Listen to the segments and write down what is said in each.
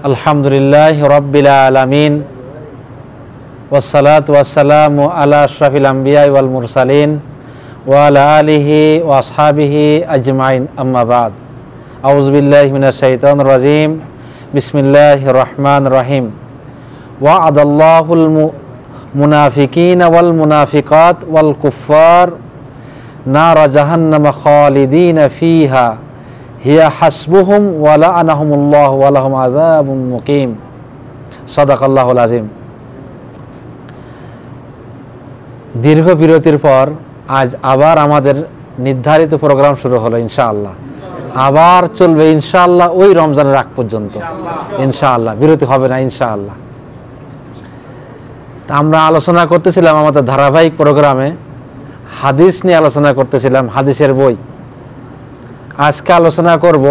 আলহামদুলিল্লাহি রাব্বিল আলামিন ওয়াসসালাতু ওয়াসসালামু আলা আশরাফিল আমবিয়া ওয়াল মুরসালিন ওয়া আলা আলিহি ওয়া আসহাবিহি আজমাইন, আম্মা বাদ। আউযু বিল্লাহি মিনাশ শাইতানির রাজিম। বিসমিল্লাহির রহমানির রহিম। ওয়া'আদাল্লাহুল মুনাফিকিনা ওয়াল মুনাফিকাত ওয়াল কুফফার নারা জাহান্নামা খালিদিনা ফিহা হিয়া হাসবুহুম ওয়া লা'আনাহুমুল্লাহু ওয়া লাহুম আযাবুম মুকিম। সাদাকাল্লাহুল আযীম। দীর্ঘ বিরতির পর আজ আবার আমাদের নির্ধারিত প্রোগ্রাম শুরু হলো ইনশাআল্লাহ। আবার চলবে ইনশাআল্লাহ ওই রমজানের আগ পর্যন্ত ইনশাআল্লাহ, বিরতি হবে না ইনশাআল্লাহ। তা আমরা আলোচনা করতেছিলাম আমাদের ধারাবাহিক প্রোগ্রামে হাদিস নিয়ে আলোচনা করতেছিলাম, হাদিসের বই। আজকে আলোচনা করব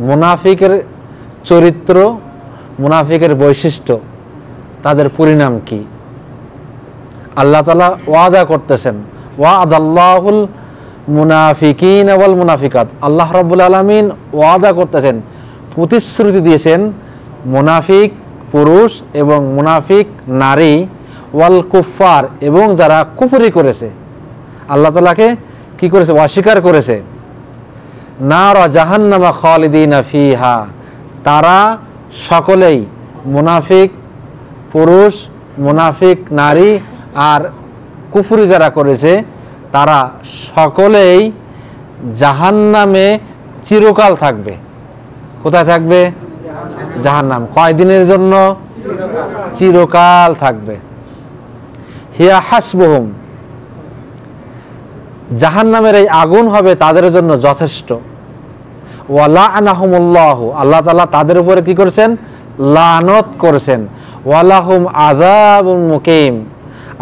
মুনাফিকের চরিত্র, মুনাফিকের বৈশিষ্ট্য, তাদের পরিণাম কি। আল্লাহ তাআলা ওয়াদা করতেছেন, ওয়া'আদাল্লাহুল মুনাফিকিনা ওয়াল মুনাফিকাত। আল্লাহ রাব্বুল আলামিন ওয়াদা করতেছেন, প্রতিশ্রুতি দিয়েছেন মুনাফিক পুরুষ এবং মুনাফিক নারী, ওয়াল কুফফার এবং যারা কুফরি করেছে, আল্লাহ তাআলাকে কি করেছে, অস্বীকার করেছে, নারা জাহান্নামা খালিদিনা ফিহা, তারা সকলেই মুনাফিক পুরুষ, মুনাফিক নারী আর কুফরি যারা করেছে তারা সকলেই জাহান্নামে চিরকাল থাকবে। কোথায় থাকবে? জাহান্নাম। কয়দিনের জন্য? চিরকাল থাকবে। হিয়া হাসবুহুম, জাহান্নামের এই আগুন হবে তাদের জন্য যথেষ্ট। ওয়া লা'আনাহুমুল্লাহু, আল্লাহ তাআলা তাদের উপরে কি করেছেন? লানত করেছেন। ওয়া লাহুম আযাবুম মুকিম,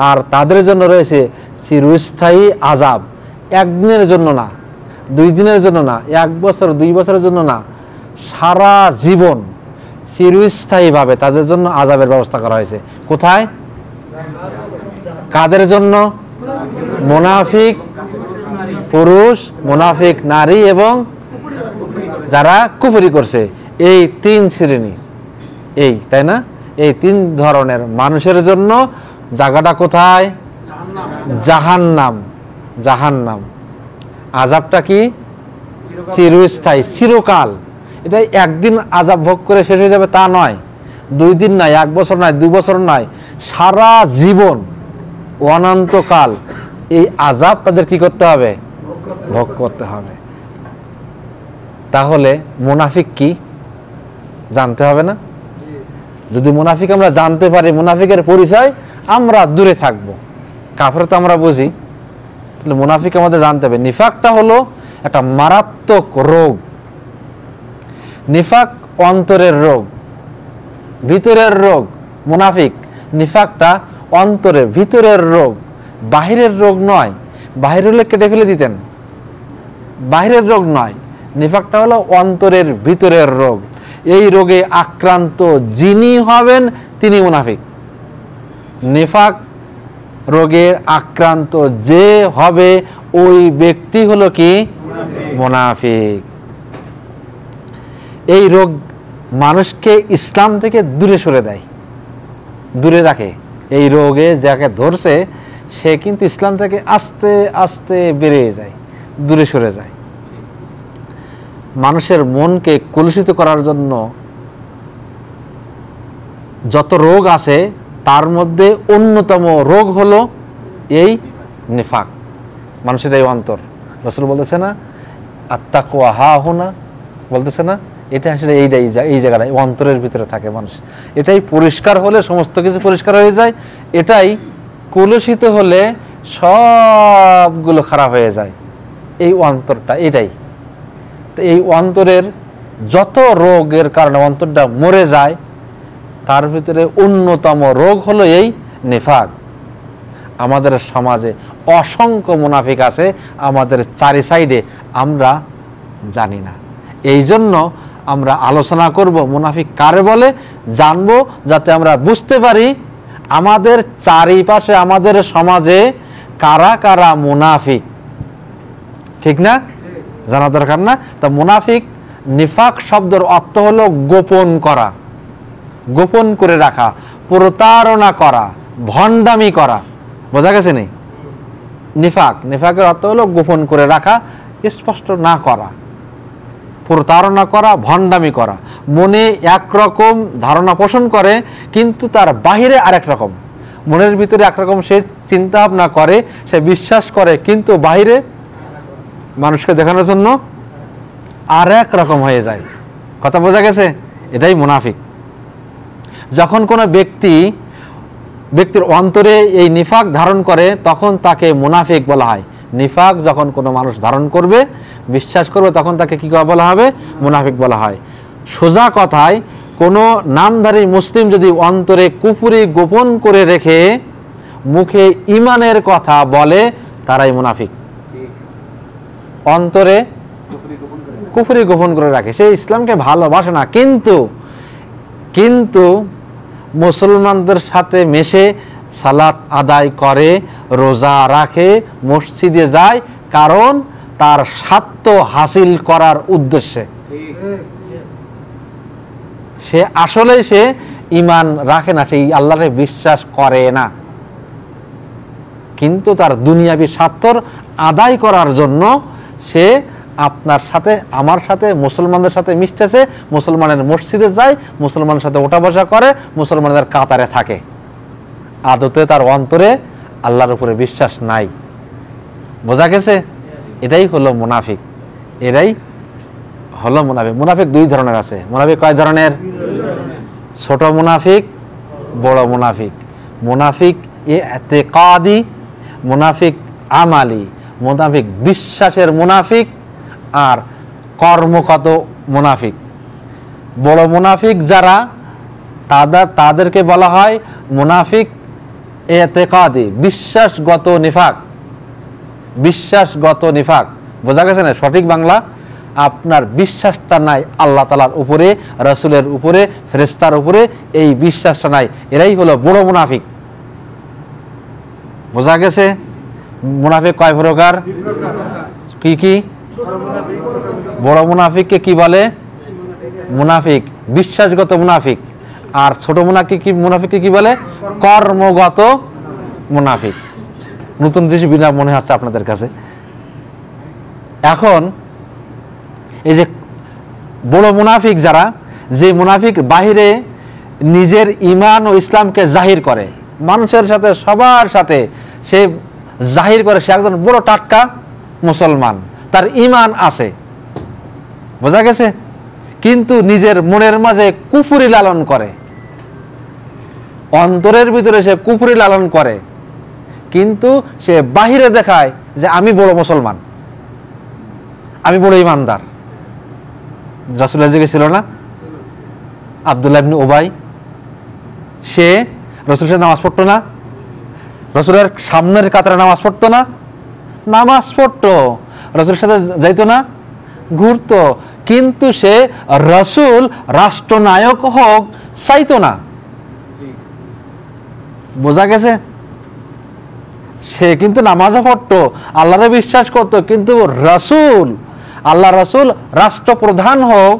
আর তাদের জন্য রয়েছে চিরস্থায়ী আযাব। একদিনের জন্য না, 2 দিনের জন্য না, 1 বছর 2 বছরের জন্য না, সারা জীবন চিরস্থায়ীভাবে তাদের জন্য আযাবের ব্যবস্থা করা হয়েছে। কোথায়? কাদের জন্য? মুনাফিক পুরুষ, মুনাফিক নারী এবং যারা কুফরি করছে। এই 3 শ্রেণী, এই তাই না, এই 3 ধরনের মানুষের জন্য জায়গাটা কোথায়? জাহান্নাম। জাহান্নাম। আযাবটা কি? চিরস্থায়ী, চিরকাল। এটা একদিন আযাব ভোগ করে শেষ হয়ে যাবে তা নয়, 2 দিন নয়, 1 বছর নয়, 2 বছর নয়, সারা জীবন অনন্তকাল এই আযাব তাদের কি করতে হবে? ভোগ করতে হবে। তাহলে মুনাফিক কি জানতে হবে না? যদি মুনাফিক আমরা জানতে পারি, মুনাফিকের পরিচয়, আমরা দূরে থাকব। কাফের তো আমরা বুঝি, তাহলে মুনাফিক আমাদের জানতে হবে। নিফাকটা হলো একটা মারাত্মক রোগ। নিফাক অন্তরের রোগ, ভিতরের রোগ। মুনাফিক, নিফাকটা অন্তরের ভিতরের রোগ, বাহিরের রোগ নয়। বাহির হলে কেটে ফেলে দিতেন, বাহিরের রোগ নয়। নিফাকটা হলো অন্তরের ভিতরের রোগ। এই রোগে আক্রান্ত যিনি হবেন তিনি মুনাফিক। নিফাক রোগের আক্রান্ত যে হবে ওই ব্যক্তি হলো কি? মুনাফিক। এই রোগ মানুষকে ইসলাম থেকে দূরে সরে দেয়, দূরে রাখে। এই রোগে যাকে ধরছে সে কিন্তু ইসলাম থেকে আস্তে আস্তে বেরিয়ে যায়, দূরে সরে যায়। মানুষের মনকে কলুষিত করার জন্য যত রোগ আছে তার মধ্যে অন্যতম রোগ হলো এই নিফাক, মানুষের এই অন্তর। রাসূল বলতেছে না, আত্তাকওয়া হাহুনা, বলতেছে না, এটা আসলে এই জায়গাটা অন্তরের ভিতরে থাকে মানুষ। এটাই পরিষ্কার হলে সমস্ত কিছু পরিষ্কার হয়ে যায়, এটাই কলুষিত হলে সবগুলো খারাপ হয়ে যায়। এই অন্তরটা, এটাই তো। এই অন্তরের যত রোগের কারণে অন্তরটা মরে যায় তার ভিতরে অন্যতম রোগ হলো এই নিফাক। আমাদের সমাজে অসংখ্য মুনাফিক আছে, আমাদের চারি সাইডে, আমরা জানি না। এই জন্য আমরা আলোচনা করব মুনাফিক কারে বলে, জানবো, যাতে আমরা বুঝতে পারি আমাদের চারিপাশে, আমাদের সমাজে কারা কারা মুনাফিক। ঠিক না? জানা দরকার না? তা মুনাফিক, নিফাক শব্দের অর্থ হলো গোপন করা। গোপন করে রাখা, প্রতারণা করা, ভণ্ডামি করা। বোঝা গেছে নি? নিফাক, নিফাকের অর্থ হলো গোপন করে রাখা, স্পষ্ট না করা, প্রতারণা করা, ভণ্ডামি করা। মনে একরকম ধারণা পোষণ করে কিন্তু তার বাহিরে আরেক রকম। মনের ভিতরে একরকম সে চিন্তা ভাবনা করে, সে বিশ্বাস করে, কিন্তু বাহিরে মানুষকে দেখানোর জন্য আর এক রকম হয়ে যায়। কথা বোঝা গেছে? এটাই মুনাফিক। যখন কোনো ব্যক্তির অন্তরে এই নিফাক ধারণ করে তখন তাকে মুনাফিক বলা হয়। নিফাক যখন কোনো মানুষ ধারণ করবে, বিশ্বাস করবে, তখন তাকে কি বলা হবে? মুনাফিক বলা হয়। সোজা কথায় কোনো নামধারী মুসলিম যদি অন্তরে কুফরি গোপন করে রেখে মুখে ঈমানের কথা বলে, তারাই মুনাফিক। অন্তরে কুফরি গোপন করে রাখে, সে ইসলামকে ভালোবাসে না, কিন্তু মুসলমানদের সাথে মেশে সালাত আদায় করে, রোজা রাখে, মসজিদে যায়, কারণ তার স্বার্থ হাসিল করার উদ্দেশ্যে। সে আসলে সে ঈমান রাখে না, সেই আল্লাহকে বিশ্বাস করে না, কিন্তু তার দুনিয়াবী স্বার্থ আদায় করার জন্য সে আপনার সাথে, আমার সাথে, মুসলমানদের সাথে মিশতেছে, মুসলমানের মসজিদে যায়, মুসলমানের সাথে ওঠা বসা করে, মুসলমানদের কাতারে থাকে। আদতে তার অন্তরে আল্লাহর উপরে বিশ্বাস নাই। বোঝা গেছে? এটাই হলো মুনাফিক। এটাই হলো মুনাফিক। মুনাফিক দুই ধরনের আছে। মুনাফিক কয় ধরনের? ছোট মুনাফিক, বড় মুনাফিক। মুনাফিক ইতিকাদি, মুনাফিক আমালি, মুনাফিক বিশ্বাসের মুনাফিক, আর কর্মগত মুনাফিক। বড় মুনাফিক যারা, তাদেরকে বলা হয় মুনাফিক ইতিকাদি, বিশ্বাসগত নিফাক। বিশ্বাসগত নিফাক, বোঝা গেছে না? সঠিক বাংলা, আপনার বিশ্বাসটা নাই আল্লাহ তাআলার উপরে, রাসূলের উপরে, ফেরেশতার উপরে, এই বিশ্বাসটা নাই, এরাই হলো বড় মুনাফিক। বোঝা গেছে? মুনাফিক কয় প্রকার? কি কি? বড় মুনাফিককে কি বলে? মুনাফিক বিশ্বাসগত মুনাফিক। আর ছোট মুনাফিককে কি বলে? কর্মগত মুনাফিক। নতুন জিনিস বিনা মনে হচ্ছে আপনাদের কাছে। এখন এই যে বড় মুনাফিক যারা, যে মুনাফিক বাহিরে নিজের ঈমান ও ইসলামকে জাহির করে, মানুষের সাথে, সবার সাথে সে জাহির করে সে একজন বড় টাটকা মুসলমান, তার ঈমান আছে। বোঝা গেছে? কিন্তু নিজের মনের মাঝে কুফরি লালন করে, অন্তরের ভিতরে সে কুফরি লালন করে, কিন্তু সে বাহিরে দেখায় যে আমি বড় মুসলমান, আমি বড় ঈমানদার। রাসূলের যুগে ছিল না আব্দুল্লাহ ইবনে উবাই? সে রাসূলের সাথে নামাজ পড়তো না, রাসূলের সামনের কাতারে নামাজ পড়তো না, নামাজ পড়তো, রাসূলের সাথে যাইতো না, ঘুরতো, কিন্তু সে রাসূল রাষ্ট্রনায়ক হোক চাইতো না। বোঝা গেছে? সে কিন্তু নামাজও পড়তো, আল্লাহরে বিশ্বাস করতো, কিন্তু রাসূল, আল্লাহ রাসূল রাষ্ট্রপ্রধান হোক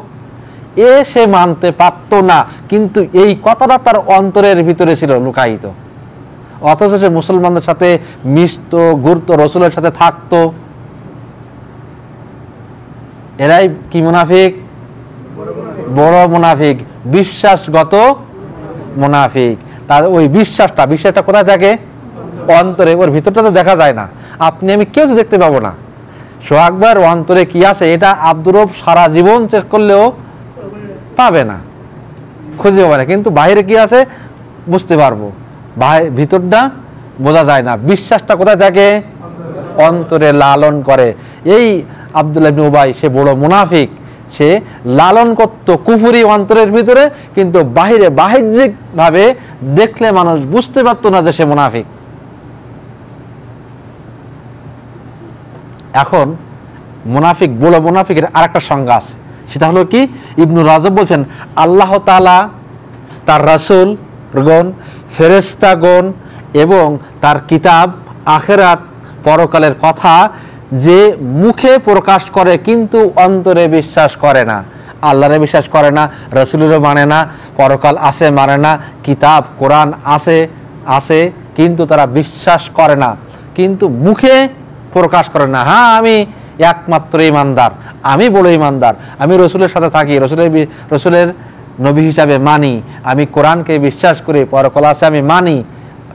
সে মানতে পারত না। কিন্তু এই কথাটা তার অন্তরের ভিতরে ছিল লুকায়িত, অথচ সে মুসলমানদের সাথে মিশতো, ঘুরতো, রাসূলের সাথে থাকতো। এরাই কি মুনাফিক? বড় মুনাফিক, বিশ্বাসগত মুনাফিক। তার ওই বিশ্বাসটা কোথায় থাকে? অন্তরে। ওর ভিতরটা তো দেখা যায় না, আপনি আমি কেউ তো দেখতে পাবো না। সোহাগবার অন্তরে কি আছে এটা আব্দুর রব সারা জীবন চেক করলেও পাবে না, খুঁজে পাবে না, কিন্তু বাইরে কি আছে বুঝতে পারবো, ভিতরটা বোঝা যায় না। বিশ্বাসটা কোথায় থাকে? অন্তরে লালন করে। এই আব্দুল্লাহ ইবনে উবাই সে বড় মুনাফিক, সে লালন করত কুফরি অন্তরের ভিতরে, কিন্তু বাহ্যিক ভাবে দেখলে মানুষ বুঝতে পারতো না যে সে মুনাফিক। এখন মুনাফিক, বড় মুনাফিকের আরেকটা সংজ্ঞা আছে, সেটা হলো কি? ইবনু রাজব বলছেন, আল্লাহ তাআলা, তার রাসূলগণ, ফেরেশতাগণ এবং তার কিতাব, আখিরাত, পরকালের কথা যে মুখে প্রকাশ করে কিন্তু অন্তরে বিশ্বাস করে না, আল্লাহরে বিশ্বাস করে না, রসুলেরও মানে না, পরকাল আছে মানে না, কিতাব কোরআন আছে কিন্তু তারা বিশ্বাস করে না, কিন্তু মুখে প্রকাশ করে না, হ্যাঁ আমি একমাত্র ইমানদার, আমি বড় ইমানদার, আমি রসুলের সাথে থাকি, রসুলের নবী হিসাবে মানি, আমি কোরআনকে বিশ্বাস করি, পরকাল আছে আমি মানি,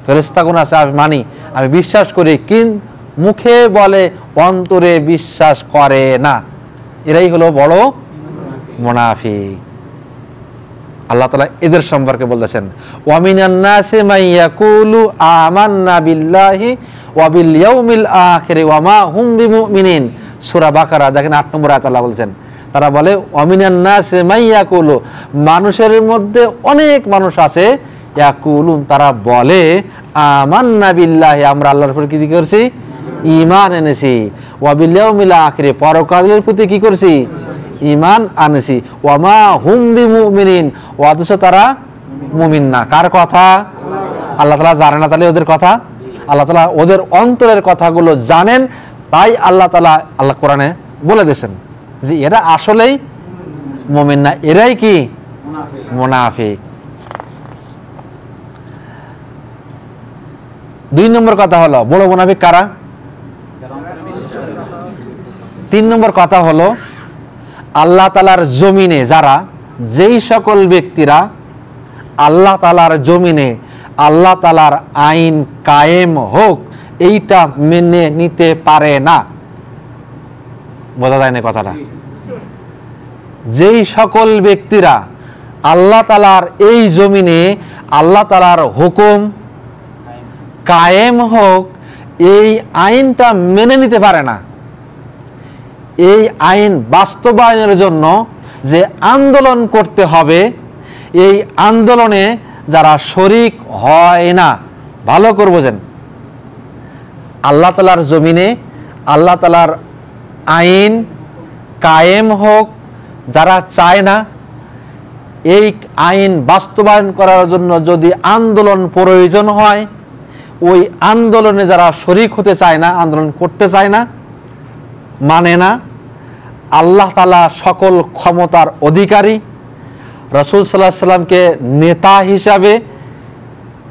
ফেরেশতাগণ আছে আমি মানি, আমি বিশ্বাস করি, কিন্তু মুখে বলে অন্তরে বিশ্বাস করে না। এরাই হলো বড় মুনাফিক। আল্লাহ তাআলা এদের সম্পর্কে বলতেছেন, ওয়া মিনান নাসি মান ইয়াকুলু আমান্না বিল্লাহি ওয়া বিল ইয়াউমিল আখির ওয়া মা হুম বিমুমিনিন। সূরা বাকারা দেখেন 8 নম্বর আয়াত আল্লাহ বলছেন, তারা বলে ওয়া মিনান নাসি মান ইয়াকুলু, মানুষের মধ্যে অনেক মানুষ আছে, ইয়াকুলুন তারা বলে আমান্না বিল্লাহি, আমরা আল্লাহর উপর কি করছি? ঈমান এনেছি, ওয়া বিল ইয়াউমিল আখির, পরকালের প্রতি কি করছি? ঈমান আনেছি, ওয়া মা হুম বিমুমিনিন, অথচ তারা মুমিন না। কার কথা? আল্লাহ তাআলা জানেন না তাহলে ওদের কথা? আল্লাহ তাআলা ওদের অন্তরের কথাগুলো জানেন, তাই আল্লাহ তাআলা আল্লাহ কোরআনে বলে দিয়েছেন যে এরা আসলেই মুমিন না, এরাই কি? মুনাফিক। 2 নম্বর কথা হলো বড় মুনাফিক কারা? 3 নম্বর কথা হলো আল্লাহ তাআলার জমিনে যারা, যেই সকল ব্যক্তিরা আল্লাহ তাআলার জমিনে আল্লাহ তাআলার আইন কায়েম হোক এইটা মেনে নিতে পারে না। বোঝা যায় না কথাটা? যেই সকল ব্যক্তিরা আল্লাহ তাআলার এই জমিনে আল্লাহ তাআলার হুকুম কায়েম হোক এই আইনটা মেনে নিতে পারে না, এই আইন বাস্তবায়নের জন্য যে আন্দোলন করতে হবে, এই আন্দোলনে যারা শরিক হয় না, ভালো করে বোঝেন, আল্লাহ তাআলার জমিনে আল্লাহ তাআলার আইন কায়েম হোক যারা চায় না, এই আইন বাস্তবায়ন করার জন্য যদি আন্দোলন প্রয়োজন হয়, ওই আন্দোলনে যারা শরিক হতে চায় না, আন্দোলন করতে চায় না, মানে না, আল্লাহ তাআলা সকল ক্ষমতার অধিকারী, রাসূল সাল্লাল্লাহু আলাইহি সাল্লামকে নেতা হিসাবে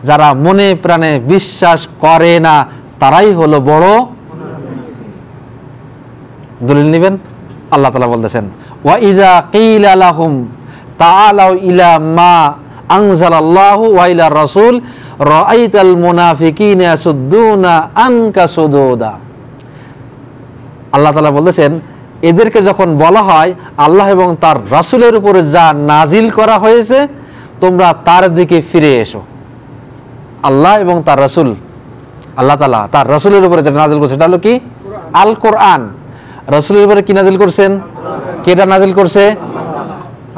যারা মনে প্রাণে বিশ্বাস করে না, তারাই হলো বড় দলিল নেবেন। আল্লাহ তাআলা বলতেছেন, ওয়া ইযা কিলা লাহুম তাআলাউ ইলা মা আনজালাল্লাহু ওয়া ইলা রাসূল রাআইতাল মুনাফিকিনা ইয়াসুদ্দুনা আনকা সুদুদা। আল্লাহ তাআলা বলতেছেন, এদেরকে যখন বলা হয় আল্লাহ এবং তার রাসূলের উপরে যা নাজিল করা হয়েছে তোমরা তার দিকে ফিরে এসো। আল্লাহ এবং তার রাসূল, আল্লাহ তাআলা তার রাসূলের উপরে যেটা নাজিল করছে সেটা হলো কি? আল কোরআন। রাসূলের উপরে কি নাজিল করছেন? কেটা নাজিল করছে?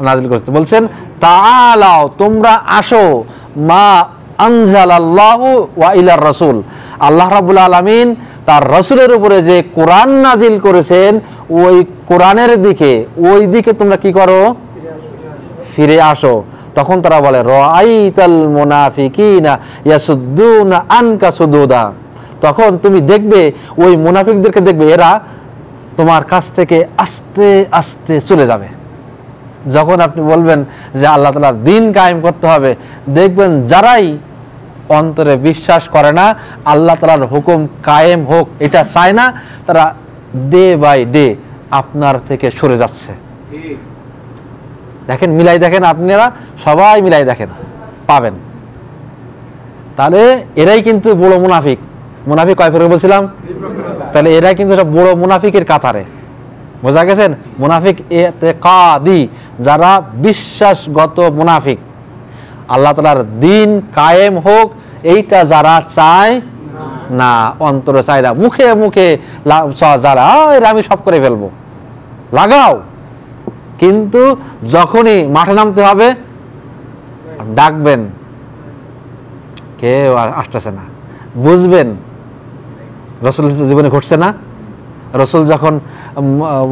নাজিল করছে। বলছেন তাআলাও, তোমরা আসো, মা আনজালাল্লাহু ওয়া ইলার রাসূল, আল্লাহ রাব্বুল আলামিন তার রাসূলের উপরে যে কোরআন নাজিল করেছেন ওই কোরআনের দিকে, ওই দিকে তোমরা কি করো? ফিরে আসো। তখন তারা বলে রাআইতাল মুনাফিকিনা ইয়াসুদ্দুনা আনকা সুদুদা, তখন তুমি দেখবে ওই মুনাফিকদেরকে দেখবে এরা তোমার কাছ থেকে আস্তে আস্তে চলে যাবে। যখন আপনি বলবেন যে আল্লাহ তাআলার দ্বীন কায়েম করতে হবে, দেখবেন যারাই অন্তরে বিশ্বাস করে না, আল্লাহ তাআলার হুকুম কায়েম হোক এটা চায় না, তারা ডে বাই ডে আপনার থেকে সরে যাচ্ছে। দেখেন, মিলাই দেখেন, আপনারা সবাই মিলাই দেখেন, পাবেন। তাহলে এরাই কিন্তু বড় মুনাফিক। মুনাফিক কয় প্রকার বলছিলাম? তাহলে এরাই কিন্তু সব বড় মুনাফিকের কাতারে। বোঝা গেছেন? মুনাফিক ইতিকাদি, যারা বিশ্বাসগত মুনাফিক, আল্লাহ তাআলার দ্বীন কায়েম হোক এইটা যারা চায় না, অন্তরে চায় না, মুখে মুখে যারা আমি সব করে ফেলবো, লাগাও, কিন্তু যখনই মাঠে নামতে হবে ডাকবেন, কেউ আসতেছে না, বুঝবেন রাসূলের জীবনে ঘটছে না? রাসূল যখন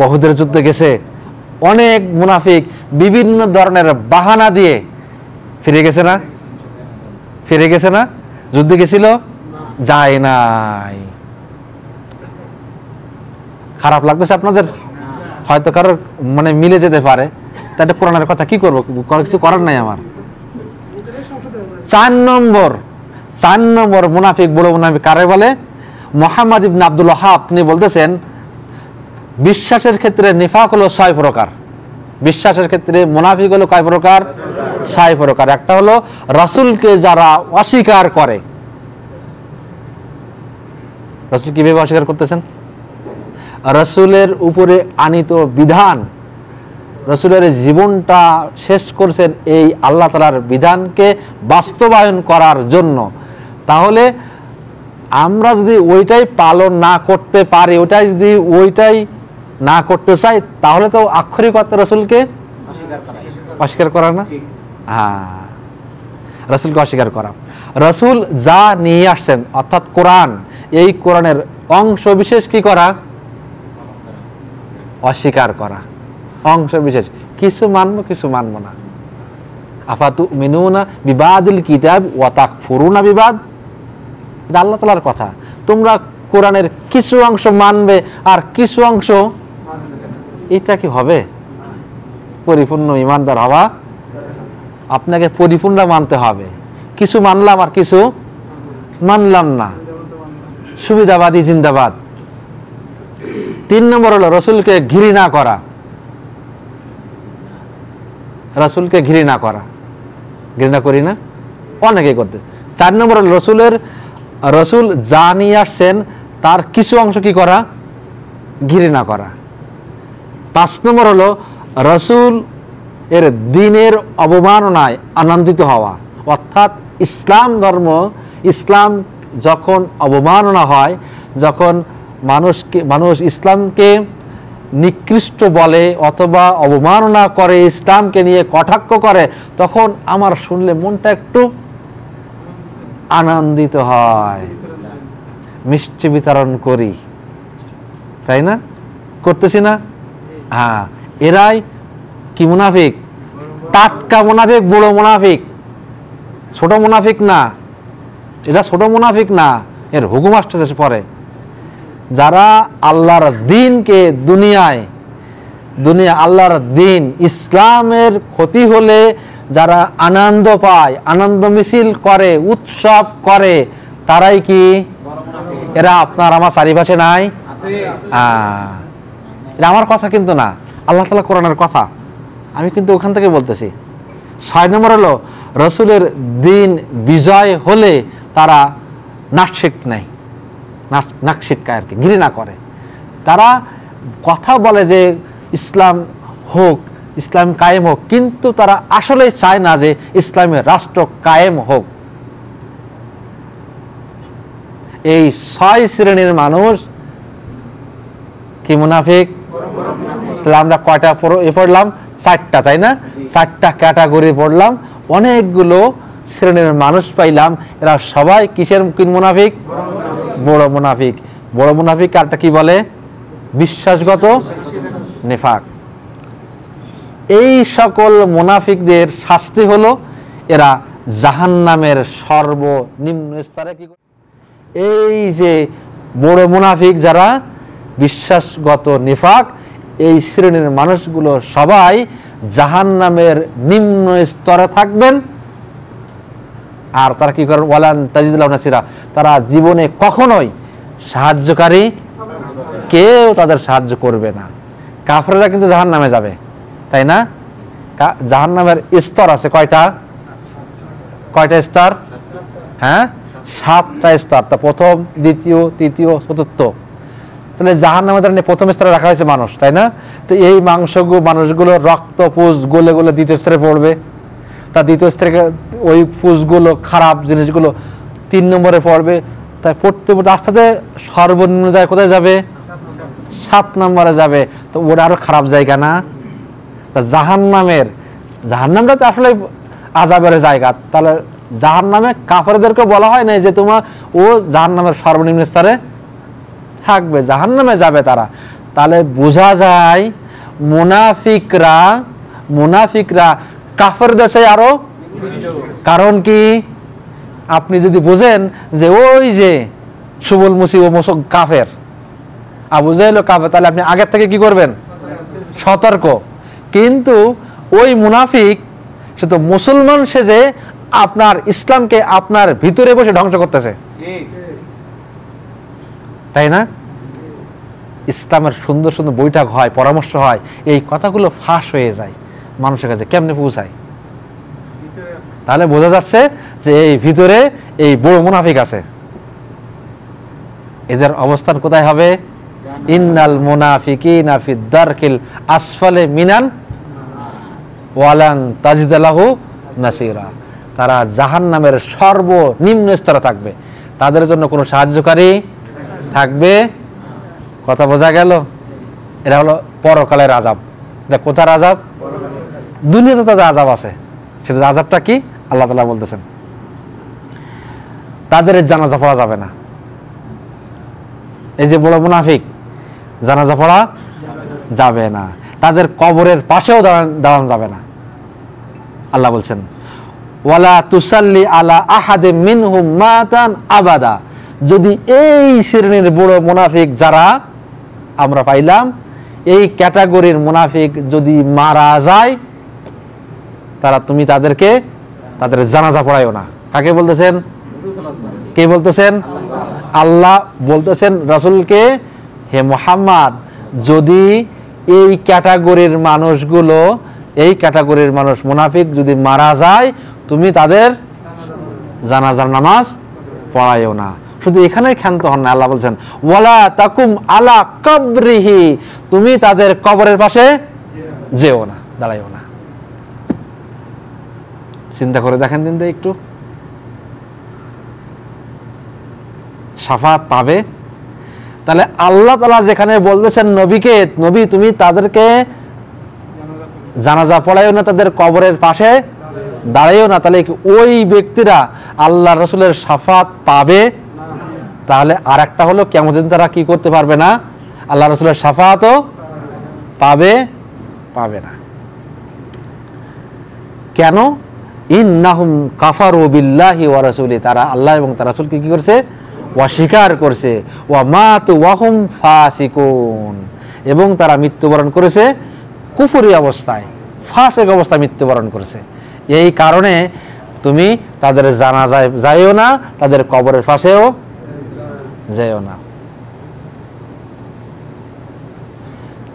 উহুদের যুদ্ধে গেছে, অনেক মুনাফিক বিভিন্ন ধরনের বাহানা দিয়ে ফিরে গেছে না? ফিরে গেছে না? যুদ্ধে গেছিল, যায় নাই। খারাপ লাগতেছে আপনাদের? হয়তো কারোর মানে মিলে যেতে পারে, তাহলে কোরআনের কথা কি করবো? কিছু করার নাই আমার। 4 নম্বর মুনাফিক, বড় মুনাফিক কারে বলে? মুহাম্মদ ইবনে আব্দুল ওয়াহাব তিনি বলতেছেন বিশ্বাসের ক্ষেত্রে নিফাক হলো 6 প্রকার। বিশ্বাসের ক্ষেত্রে মুনাফিক হলো কয় প্রকার? 6 প্রকার। একটা হলো রাসূলকে যারা অস্বীকার করে। রাসূল কিভাবে অস্বীকার করতেছেন? রাসূলের উপরে আনিত বিধান, রাসূলের জীবনটা শেষ করছেন এই আল্লাহ তাআলার বিধানকে বাস্তবায়ন করার জন্য। তাহলে আমরা যদি ওইটাই পালন না করতে পারি, ওইটাই না করতে চাই, তাহলে তো আক্ষরিক অর্থে রাসূলকে অস্বীকার করা না? হ্যাঁ, রাসূলকে অস্বীকার করা। রাসূল যা নিয়ে আসছেন অর্থাৎ কোরআন, এই কোরআনের অংশ বিশেষ কি করা? অস্বীকার করা। অংশ বিশেষ কিছু মানবো, কিছু মানবো না। আফাতুমিনুনা বিবাদিল কিতাব ওয়া তাকফুরুনা বিবাদ, এটা আল্লাহ তাআলার কথা। তোমরা কোরআনের কিছু অংশ মানবে আর কিছু অংশ, এটা কি হবে? পরিপূর্ণ ইমানদার হওয়া আপনাকে পরিপূর্ণ মানতে হবে। কিছু মানলাম আর কিছু মানলাম না, সুবিধাবাদী জিন্দাবাদ। 3 নম্বর হলো রাসূলকে ঘৃণা করা। রাসূলকে ঘৃণা করা, ঘৃণা করি না? অনেকেই করতে। 4 নম্বর হলো রাসূল যা নিয়ে আসছেন তার কিছু অংশ কি করা? ঘৃণা করা। 5 নম্বর হলো রাসূল এর দ্বীনের অবমাননায় আনন্দিত হওয়া। অর্থাৎ ইসলাম যখন অবমাননা হয়, যখন মানুষ ইসলামকে নিকৃষ্ট বলে অথবা অবমাননা করে, ইসলামকে নিয়ে কটাক্ষ করে, তখন আমার শুনলে মনটা একটু আনন্দিত হয়, মিষ্টি বিতরণ করি, তাই না? করতেছি না? হ্যাঁ, এরাই কি মুনাফিক? টাটকা মুনাফিক, বড় মুনাফিক, ছোট মুনাফিক না। এটা ছোট মুনাফিক না, এর হুকুম আসতেছে পরে। যারা আল্লাহর দ্বীনকে দুনিয়ায় আল্লাহর দ্বীন ইসলামের ক্ষতি হলে যারা আনন্দ পায়, আনন্দ মিছিল করে, উৎসব করে, তারাই কি? এরা আপনার আমার চারিপাশে নাই? এটা আমার কথা কিন্তু না, আল্লাহ তাআলা কোরআনের কথা। আমি কিন্তু ওখান থেকে বলতেছি। 6 নম্বর হলো রাসূলের দ্বীন বিজয় হলে তারা নাক শিটকায় আর কি, ঘৃণা করে। তারা কথা বলে যে ইসলাম হোক, ইসলাম কায়েম হোক, কিন্তু তারা আসলে চায় না যে ইসলামের রাষ্ট্র কায়েম হোক। এই 6 শ্রেণীর মানুষ কি মুনাফিক? তাহলে আমরা কয়টা পড়লাম? 4টা, তাই না? 4টা ক্যাটাগরি পড়লাম, অনেকগুলো শ্রেণীর মানুষ পাইলাম। এরা সবাই কিসের মুনাফিক? বড় মুনাফিক। বড় মুনাফিক আরটা কি বলে? বিশ্বাসগত নিফাক। এই সকল মুনাফিকদের শাস্তি হলো এরা জাহান্নামের সর্বনিম্ন স্তরে কি? এই যে বড় মুনাফিক যারা বিশ্বাসগত নিফাক, এই শ্রেণীর মানুষগুলো সবাই জাহান্নামের নিম্ন স্তরে থাকবেন। আর তারা কি করেন? ওয়ালান তাজিদ লাহু নাসিরা, তারা জীবনে কখনোই সাহায্যকারী কেউ তাদের সাহায্য করবে না। কাফেররা কিন্তু জাহান্নামে যাবে, তাই না? জাহান্নামের স্তর আছে কয়টা? স্তর? হ্যাঁ, 7টা স্তর। তা প্রথম, দ্বিতীয়, তৃতীয়, চতুর্থ। তাহলে জাহান্নামে তার প্রথম স্তরে রাখা হয়েছে মানুষ, তাই না? তো এই মানুষগুলো রক্ত পুষ গলে গলে দ্বিতীয় স্তরে পড়বে। তা দ্বিতীয় স্তরে ওই পুষগুলো, খারাপ জিনিসগুলো 3 নম্বরে পড়বে। তাই পড়তে পড়তে আস্তে সর্বনিম্ন যায় কোথায় যাবে? 7 নম্বরে যাবে। তো ওটা আরো খারাপ জায়গা না? তা জাহান্নামটা তো আসলে আযাবের জায়গা। তাহলে জাহান্নামে কাফেরদেরকে বলা হয় না যে ও জাহান্নামের সর্বনিম্ন স্তরে থাকবে, জাহান্নামে যাবে তারা। তাহলে বোঝা যায় মুনাফিকরা কাফের দেশে আরো। কারণ কি? আপনি যদি বুঝেন যে ওই যে সুবল মুসি ও কাফের, আবু জাহেল কাফের, তাহলে আপনি আগের থেকে কি করবেন? সতর্ক। কিন্তু ওই মুনাফিক সে তো মুসলমান সেজে আপনার ইসলামকে আপনার ভিতরে বসে ধ্বংস করতেছে, তাই না? ইসলামের সুন্দর সুন্দর বৈঠক হয়, পরামর্শ হয়, এই কথাগুলো ফাঁস হয়ে যায় মানুষের কাছে, কেমনে পৌঁছায়? তাহলে বোঝা যাচ্ছে যে এই ভিতরে এই বড় মুনাফিক আছে। এদের অবস্থান কোথায় হবে? ইন্নাল মুনাফিকিনা ফিদ দারকিল আসফালে মিনান ওয়ালান তাজিদ লাহু নাসিরা। তারা জাহান্নামের সর্বনিম্ন স্তরে থাকবে, তাদের জন্য কোনো সাহায্যকারী থাকবে। কথা বোঝা গেল? এটা হলো পরকালের আযাব। এটা কোথার আযাব? দুনিয়াতে তাদের আযাব আছে, সেটা আযাবটা কি আল্লাহ তাআলা বলতেছেন। তাদের জানাজা পড়া যাবে না। এই যে বড় মুনাফিক, জানাজা পড়া যাবে না, তাদের কবরের পাশেও দাঁড়ানো যাবে না। আল্লাহ বলছেন ওয়ালা তুসাল্লি আলা আহাদে মিনহুম মাতান আবাদা। যদি এই শ্রেণীর বড় মুনাফিক যারা আমরা পাইলাম, এই ক্যাটাগরির মুনাফিক যদি মারা যায়, তুমি তাদের জানাজা পড়াইও না। কাকে বলতেছেন? কে বলতেছেন? আল্লাহ বলতেছেন রাসূলকে, হে মুহাম্মদ, যদি এই ক্যাটাগরির মানুষগুলো, এই ক্যাটাগরির মানুষ মুনাফিক যদি মারা যায়, তুমি তাদের জানাজার নামাজ পড়াইও না। শুধু এখানেই ক্ষান্ত হন না, আল্লাহ বলছেন ওয়ালা তাকুম আলা কবরিহি, তুমি তাদের কবরের পাশে যেও না, দাঁড়াইও না। চিন্তা করে দেখেন দিন একটু, শাফাত পাবে। তাহলে আল্লাহ তাআলা যেখানে বলতেছেন নবীকে, নবী তুমি তাদেরকে জানাজা পড়াইও না, তাদের কবরের পাশে দাঁড়াইও না, তাহলে ওই ব্যক্তিরা আল্লাহ রাসূলের শাফাত পাবে। তাহলে আর একটা হলো কিয়ামতের দিন তারা কি করতে পারবে না? আল্লাহ রাসূলের শাফাতও পাবে না। কেন? ইন্নাহুম কাফারু বিল্লাহি ওয়া রাসূলিহি, তারা আল্লাহ এবং তার রাসূলকে কি করছে? অস্বীকার করছে। ওয়া মাতু ওয়া হুম ফাসিকুন, এবং তারা মৃত্যুবরণ করেছে কুফরি অবস্থায়, ফাসিক অবস্থায় মৃত্যুবরণ করেছে। এই কারণে তুমি তাদের জানাজায় যাইও না, তাদের কবরের পাশেও যাইও না।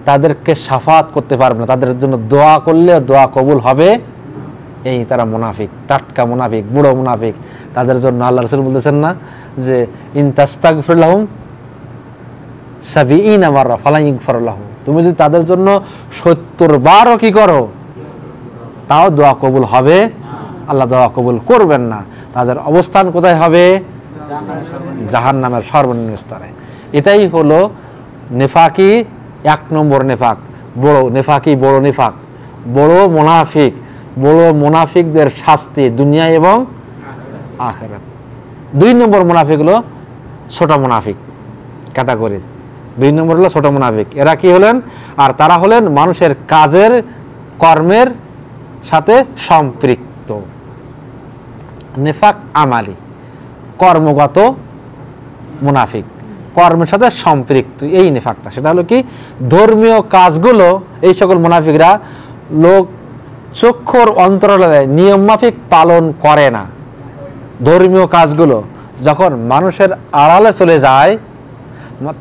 তাদেরকে শাফাত করতে পারবে না, তাদের জন্য দোয়া করলে দোয়া কবুল হবে। এই তারা মুনাফিক, টাটকা মুনাফিক, বুড়ো মুনাফিক। তাদের জন্য আল্লাহ রাসূল বলতেছেন না যে ইন তাস্তাগফির লাহুম ৭০ মাররা ফালা ইগফার লাহুম, তুমি যদি তাদের জন্য ৭০ বারও কি করো, তাও দোয়া কবুল হবে? আল্লাহ দোয়া কবুল করবেন না। তাদের অবস্থান কোথায় হবে? জাহান্নামের সর্বনিম্ন স্তরে। এটাই হলো নেফাকি ১ নম্বর নেফাক, বড় নেফাকি, বড় নেফাক, বড় মুনাফিক। বড় মুনাফিকদের শাস্তি দুনিয়া এবং আখিরাত। ২ নম্বর মুনাফিক হলো ছোট মুনাফিক ক্যাটাগরি। ২ নম্বর হলো ছোট মুনাফিক। এরা কি হলেন? আর তারা হলেন মানুষের কাজের কর্মের সাথে সম্পৃক্ত। নেফাক আমালি, কর্মগত মুনাফিক, কর্মের সাথে সম্পৃক্ত, এই নেফাকটা। সেটা হলো কি? ধর্মীয় কাজগুলো এই সকল মুনাফিকরা লোক চক্ষুর অন্তরালে নিয়ম মাফিক পালন করে না। ধর্মীয় কাজগুলো যখন মানুষের আড়ালে চলে যায়,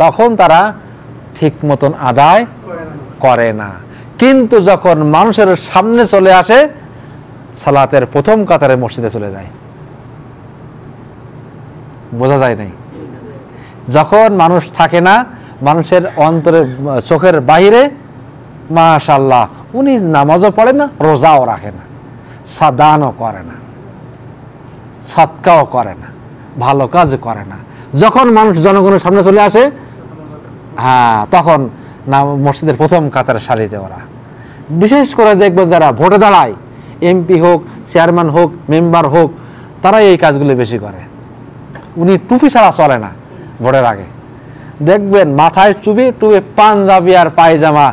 তখন তারা ঠিক মতন আদায় করে না। কিন্তু যখন মানুষের সামনে চলে আসে, সালাতের প্রথম কাতারে মসজিদে চলে যায়। বোঝা যায় নাই? যখন মানুষ থাকে না, মানুষের অন্তরে চোখের বাইরে, মাশাআল্লাহ উনি নামাজও পড়ে না, রোজাও রাখে না, সাদানও করে না, সাদকাও করে না, ভালো কাজ করে না। যখন মানুষ জনগণের সামনে চলে আসে, তখন না মসজিদের প্রথম কাতারে সারিতে ওরা। বিশেষ করে দেখবেন যারা ভোটে দাঁড়ায়, এমপি হোক, চেয়ারম্যান হোক, মেম্বার হোক, তারা এই কাজগুলো বেশি করে। উনি টুপি ছাড়া চলে না ভোটের আগে। দেখবেন মাথায় টুপি, পাঞ্জাবি আর পায়জামা,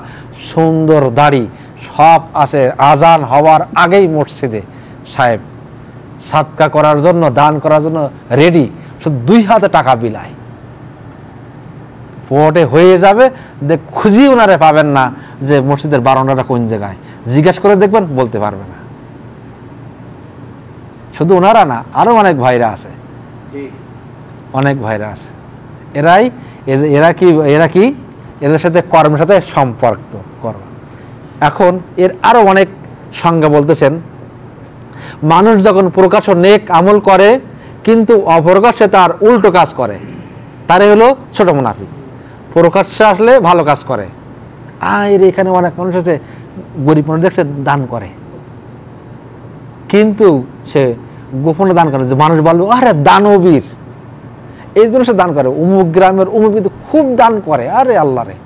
সুন্দর দাড়ি সব আছে। আজান হওয়ার আগেই মসজিদে সাহেব সাদকা করার জন্য, দান করার জন্য রেডি, শুধু 2 হাতে টাকা বিলায়। পটে হয়ে যাবে, খুঁজি ওনারে পাবেন না যে মসজিদের বারান্দাটা কোন জায়গায়, জিজ্ঞাসা করে দেখবেন বলতে পারবে না। শুধু ওনারা না, আরো অনেক ভাইরা আছে, অনেক ভাইরা আছে, এরা কি এদের সাথে কর্মের সাথে সম্পর্ক কর্ম। এখন এর আরো অনেক সংজ্ঞা বলতেছেন, মানুষ যখন প্রকাশ্য নেক আমল করে কিন্তু অপ্রকাশ্যে তার উল্টো কাজ করে, তারে হলো ছোট মুনাফিক। প্রকাশ্যে আসলে ভালো কাজ করে, এর এখানে অনেক মানুষ আছে গরিব মানুষ দেখছে দান করে, কিন্তু সে গোপনে দান করে, যে মানুষ বলবে আরে দানবীর, এই জন্য সে দান করে, অমুক গ্রামের অমুক কিন্তু খুব দান করে, আরে আল্লাহ রে।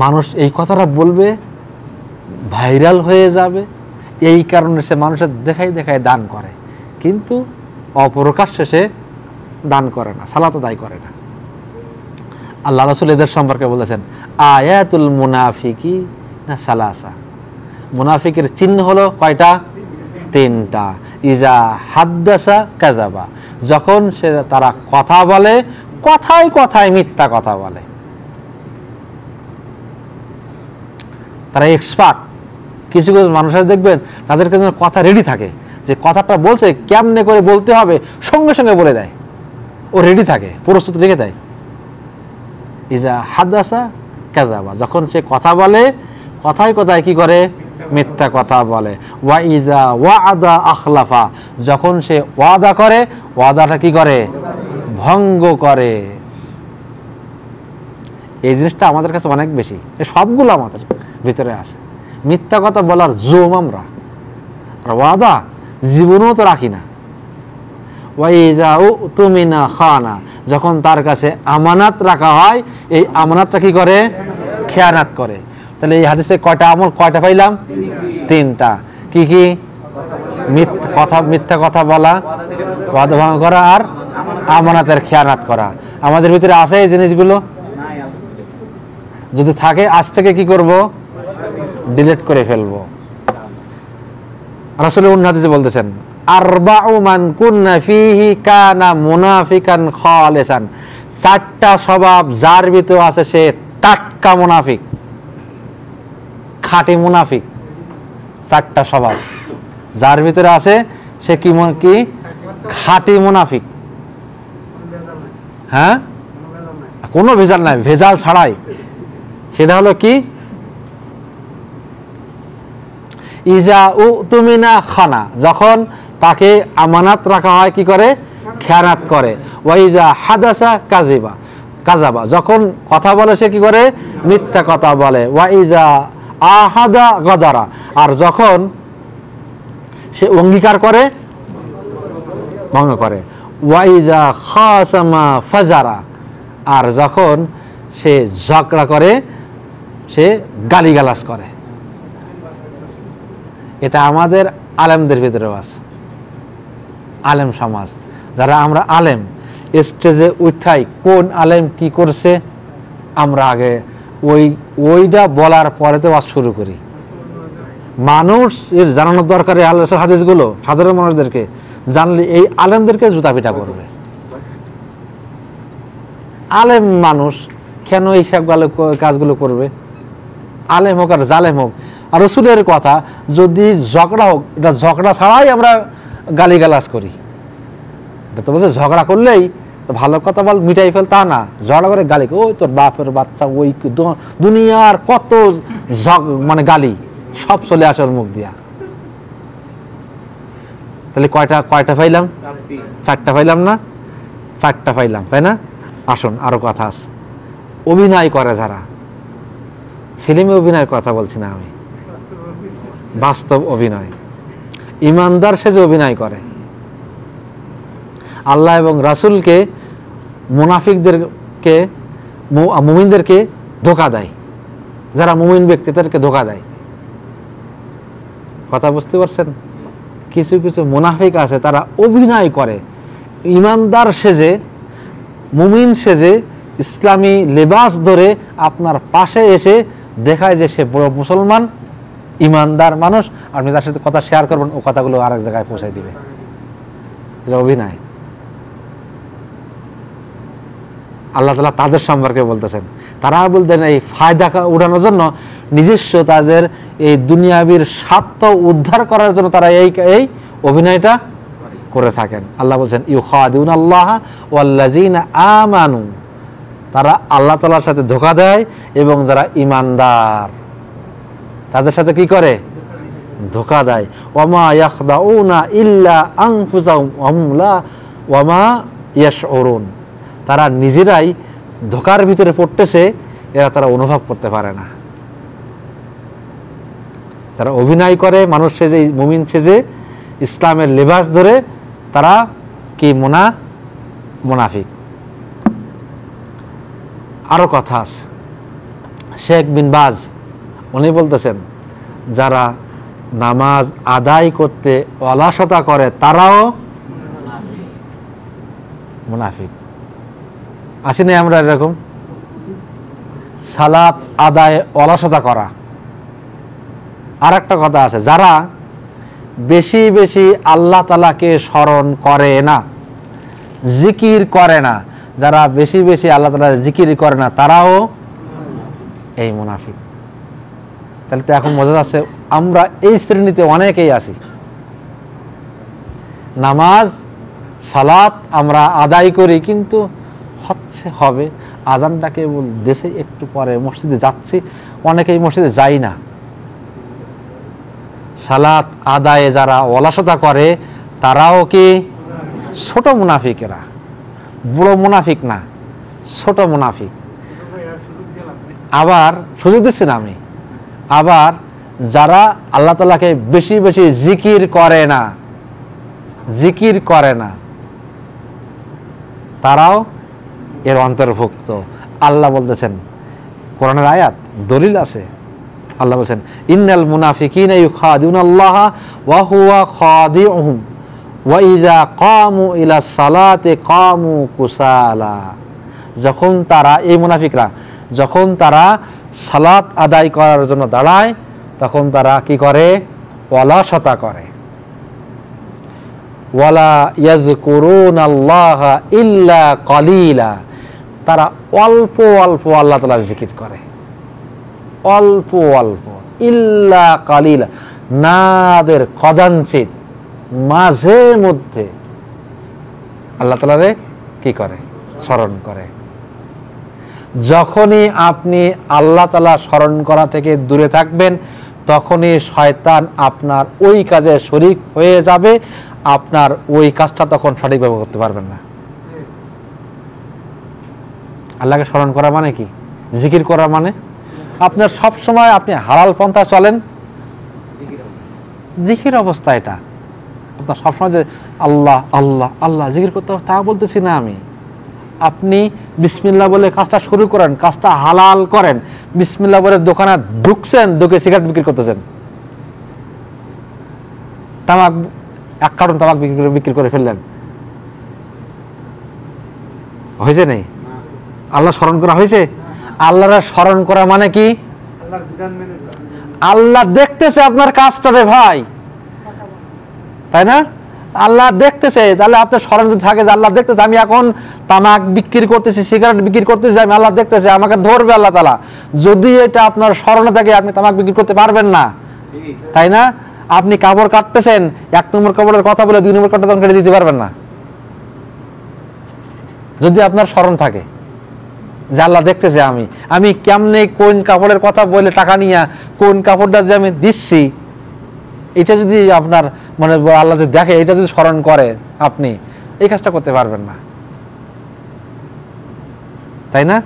মানুষ এই কথাটা বলবে, ভাইরাল হয়ে যাবে, এই কারণে সে মানুষের দেখাই দেখায় দান করে, কিন্তু অপ্রকাশ্যে সে দান করে না, সালাত আদায় করে না। আল্লাহ রাসূল এদের সম্পর্কে বলেছেন, আয়াতুল মুনাফিকি না সালাসা, মুনাফিকের চিহ্ন হলো কয়টা? 3টা। ইজা হাদ্দাসা কাযাবা, যখন সে তারা কথা বলে, কথায় কথায় মিথ্যা কথা বলে। তারা এক্সপার্ট। কিছু কিছু মানুষের দেখবেন তাদের কাছে কথা রেডি থাকে, যে কথাটা বলছে কেমনে করে বলতে হবে সঙ্গে সঙ্গে বলে দেয়, ও রেডি থাকে, প্রস্তুত রেখে দেয়। ইজা হাদাসা কাযাবা, যখন সে কথা বলে কথায় কথায় কি করে? মিথ্যা কথা বলে। ওয়া ইজা ওয়াদা আখলাফা, যখন সে ওয়াদা করে ওয়াদাটা কি করে? ভঙ্গ করে। এই জিনিসটা আমাদের কাছে অনেক বেশি, এই সবগুলো আমাদের ভিতরে আছে। মিথ্যা কথা বলার জোম আমরা, আর ওয়াদা জীবনেও তো রাখি না। ওয়াইদা উতুমিনা খানা, যখন তার কাছে আমানাত রাখা হয়, এই আমানাতটা কি করে? খেয়ানাত করে। তাহলে এই হাদিসে কয়টা আমল, কয়টা পাইলাম? 3টা। কি কি? মিথ্যা কথা বলা, ওয়াদা ভঙ্গ করা, আর আমানাতের খেয়ানাত করা। আমাদের ভিতরে আছে এই জিনিসগুলো? যদি থাকে আজ থেকে কি করব? ডিলিট করে ফেলবো। রাসূল অন্য হাদিসে বলতেছেন, আরবাউ মান কুন্না ফীহি কানা মুনাফিকান খালিসান, 4টা স্বভাব যার ভিতরে আছে সে টাটকা মুনাফিক, খাঁটি মুনাফিক। 4টা স্বভাব যার ভিতরে আছে সে কি খাঁটি মুনাফিক। হ্যাঁ, কোনো ভেজাল নাই, ভেজাল ছাড়াই। সেটা হলো কি? ইজা উতুমিনা খানা, যখন তাকে আমানাত রাখা হয় কি করে? খেয়ানাত করে। ওয়াইজা হাদাসা কাযাবা, যখন কথা বলে সে কি করে? মিথ্যা কথা বলে। ওয়াইজা আহাদা গদারা, আর যখন সে অঙ্গীকার করে ভঙ্গ করে। ওয়াইজা খাসামা ফাজারা, আর যখন সে ঝগড়া করে সে গালিগালাজ করে। এটা আমাদের আলেমদের ভিতরেও আছে। আলেম সমাজ যারা আমরা আলেম, স্টেজে উঠাই কোন আলেম কি করছে আমরা আগে ওইটা বলার পরে তো শুরু করি। মানুষ এর জানানোর দরকার আল্লাহর হাদিসগুলো সাধারণ মানুষদেরকে, জানলে এই আলেমদেরকে জুতা পিটা করবে। আলেম মানুষ কেন এই সব কাজগুলো করবে? আলেম হোক আর জালেম হোক। আর রাসূলের কথা, যদি ঝগড়া হোক, এটা ঝগড়া ছাড়াই আমরা গালিগালাজ করি। এটা তো বলছে ঝগড়া করলেই তো ভালো কথা বল মিটাই ফেল, তা না। ঝগড়া করে গালি, ওই তোর বাপের বাচ্চা, ওই দুনিয়ার কত মানে গালি সব চলে আসে ওর মুখ দিয়া। তাহলে কয়টা পাইলাম? 4টা পাইলাম না? 4টা পাইলাম, তাই না? আসুন আরো কথা আছে। অভিনয় করে যারা, ফিল্মে অভিনয়ের কথা বলছি না আমি, বাস্তব অভিনয়। ইমানদার সেজে অভিনয় করে, আল্লাহ এবং রাসূলকে, মুনাফিকদেরকে, মুমিনদেরকে ধোঁকা দেয়। যারা মুমিন ব্যক্তি তাদেরকে ধোঁকা দেয়। কথা বুঝতে পারছেন? কিছু কিছু মুনাফিক আছে তারা অভিনয় করে, ইমানদার সেজে, মুমিন সেজে, ইসলামী লেবাস ধরে আপনার পাশে এসে দেখায় যে সে বড় মুসলমান, ইমানদার মানুষ। আপনি তার সাথে কথা শেয়ার করবেন, ও কথাগুলো আরেক জায়গায় পৌঁছায় দিবে। এটা অভিনয়। আল্লাহ তাআলা তাদের সম্পর্কে বলতেছেন। তারা বলতেন এই ফায়দা উঠানোর জন্য, নিজস্ব তাদের এই দুনিয়াবির স্বার্থ উদ্ধার করার জন্য তারা এই অভিনয়টা করে থাকেন। আল্লাহ বলছেন ইউখাদিউনা আল্লাহ ওয়াল্লাযিনা আমানু, তারা আল্লাহ তাআলার সাথে ধোঁকা দেয় এবং যারা ঈমানদার তাদের সাথে কি করে? ধোঁকা দেয়। ওয়ামা ইয়াখদাউনা ইল্লা আনফুসাহুম ওয়ামা ইয়াশউরুন, তারা নিজেরাই ধোঁকার ভিতরে পড়তেছে, এরা তারা অনুভব করতে পারে না। তারা অভিনয় করে, মানুষ সেজে, মুমিন সেজে, ইসলামের লেবাস ধরে, তারা কি মুনাফিক। আরো কথা আছে, শেখ বিন বাজ উনি বলতেছেন যারা নামাজ আদায় করতে অলসতা করে তারাও মুনাফিক। আসি না আমরা এরকম? সালাত আদায় অলসতা করা। আর একটা কথা আছে, যারা বেশি বেশি আল্লাহ তাআলাকে স্মরণ করে না, জিকির করে না, যারা বেশি বেশি আল্লাহ তাআলার জিকির করে না তারাও এই মুনাফিক। তাহলে তো এখন বোঝা যাচ্ছে আমরা এই শ্রেণীতে অনেকেই আছি। নামাজ সালাত আমরা আদায় করি, কিন্তু হবে আজানটাকে দেশে একটু পরে মসজিদে যাচ্ছি, অনেকেই মসজিদে যাই না। সালাত আদায়ে যারা অলসতা করে তারাও কি ছোট মুনাফিকেরা, বড় মুনাফিক না, ছোট মুনাফিক। আবার সুযোগ দিচ্ছি না আমি, আবার যারা আল্লাহ তাআলাকে বেশি বেশি জিকির করে না তারাও এর অন্তর্ভুক্ত। আল্লাহ বলতেছেন, কোরআনের আয়াত দলিল আছে, আল্লাহ বলছেন ইন্নাল মুনাফিকিনা ইউখাদিউনাল্লাহ ওয়া হুয়া খাদিউহুম ওয়া ইযা কামু ইলা সালাতি কামু কুসালা। যখন তারা, এই মুনাফিকরা যখন তারা সালাত আদায় করার জন্য দাঁড়ায় তখন তারা কি করে? অলসতা করে। ওয়ালা ইয়াযকুরুনাল্লাহ ইল্লা কলিলা, তারা অল্প অল্প আল্লাহ তাআলার জিকির করে, অল্প অল্প। ইল্লা কালিলা, নাদের কদাঞ্চিত, মাঝে মধ্যে আল্লাহ তাআলারে কি করে? স্মরণ করে। যখনই আপনি আল্লাহ তাআলা স্মরণ করা থেকে দূরে থাকবেন তখনই শয়তান আপনার ওই কাজে শরীক হয়ে যাবে, আপনার ওই কাজটা তখন সঠিকভাবে করতে পারবেন না। আল্লাহকে স্মরণ করা মানে কি? জিকির করা মানে আপনার সব সময় আপনি হালাল পন্থা চলেন, জিকির অবস্থা এটা আপনার সবসময় যে আল্লাহ আল্লাহ আল্লাহ জিকির করতে হবে তা বলতেছি না আমি। আপনি বিসমিল্লাহ বলে কাজটা শুরু করেন, কাজটা হালাল করেন। বিসমিল্লাহ বলে দোকানে ঢুকছেন, ঢুকে সিগারেট বিক্রি করতেছেন, তামাক 1 কার্টন তামাক বিক্রি করে ফেললেন, হয়েছে নেই? আল্লাহ স্মরণ করা হয়েছে? আল্লাহর স্মরণ করা মানে কি? আল্লাহ দেখতেছে আপনার কাজটা রে ভাই, তাই না? আল্লাহ দেখতেছে। তাহলে আপনার স্মরণ যদি থাকে যে আল্লাহ দেখতেছে, আমি এখন তামাক বিক্রি করতেছি, সিগারেট বিক্রি করতেছি, আমি আল্লাহ দেখতেছে, আমাকে ধরবে আল্লাহ তাআলা। যদি এটা আপনার স্মরণে থাকে আপনি তামাক বিক্রি করতে পারবেন না, তাই না? আপনি কাপড় কাটতেছেন, 1 নম্বর কাপড়ের কথা বলে 2 নম্বর কাপড়টা কেটে দিতে পারবেন না যদি আপনার স্মরণ থাকে যে আল্লাহ দেখতেছে। আমি কেমনে কোন কাপড়ের কথা বলে টাকা নিয়ে কোন কাপড়টা যে আমি দিচ্ছি, এটা যদি আপনার মানে আল্লাহ যদি দেখে, এটা যদি স্মরণ করে, আপনি এই কাজটা করতে পারবেন না, তাই না?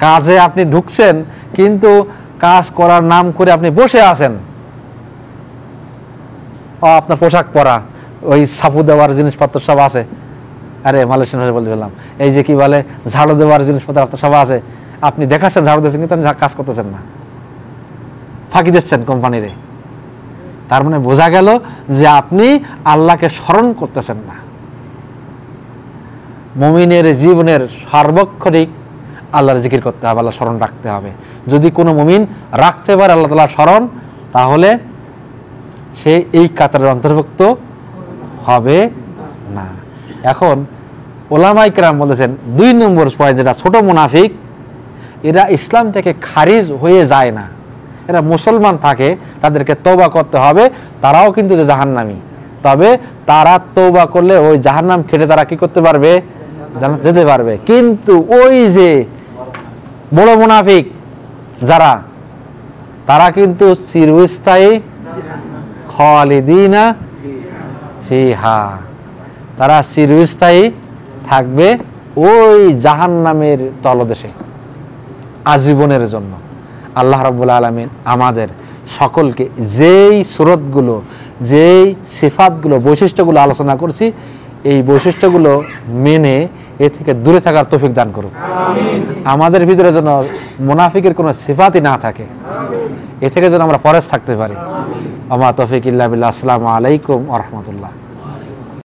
কাজে আপনি ঢুকছেন কিন্তু কাজ করার নাম করে আপনি বসে আছেন। আপনার পোশাক পরা, ওই সাপু দেওয়ার জিনিসপত্র সব আছে, আরে মালয়েশিয়ান ভাষায় বলতে পেলাম, এই যে কি বলে ঝাড়ু দেওয়ার জিনিসপত্র আপনার সব আছে, আপনি দেখাচ্ছেন ঝাড়ু দিচ্ছেন কিন্তু কাজ করতেছেন না, ফাঁকি দিচ্ছেন কোম্পানিরে। তার মানে বোঝা গেল যে আপনি আল্লাহকে স্মরণ করতেছেন না। মুমিনের জীবনের সার্বক্ষণিক আল্লাহর জিকির করতে হবে, আল্লাহ স্মরণ রাখতে হবে। যদি কোনো মুমিন রাখতে পারে আল্লাহ তাআলার স্মরণ, তাহলে সে এই কাতারের অন্তর্ভুক্ত হবে না। এখন ওলামায়ে কেরাম বলেছেন 2 নম্বর পয়েন্ট, যেটা ছোট মুনাফিক, এরা ইসলাম থেকে খারিজ হয়ে যায় না, এরা মুসলমান থাকে, তাদেরকে তওবা করতে হবে, তারাও কিন্তু যে জাহান্নামী, তবে তারা তওবা করলে ওই জাহান্নাম খেটে তারা কি করতে পারবে, জান্নাতে যেতে পারবে। কিন্তু ওই যে বড় মুনাফিক যারা, তারা কিন্তু চিরস্থায়ী খালিদিনা ফিহা, তারা চিরস্থায়ী থাকবে ওই জাহান্নামের তলদেশে আজীবনের জন্য। আল্লাহ রাব্বুল আলামিন আমাদের সকলকে যেই সুরতগুলো, যেই সিফাতগুলো, বৈশিষ্ট্যগুলো আলোচনা করছি, এই বৈশিষ্ট্যগুলো মেনে এ থেকে দূরে থাকার তৌফিক দান করুক। আমাদের ভিতরে যেন মুনাফিকের কোনো সিফাতই না থাকে, এ থেকে যেন আমরা পরেজ থাকতে পারি। আমা তৌফিক ইল্লা বিল্লাহ। আসসালামু আলাইকুম ওয়া রাহমাতুল্লাহ।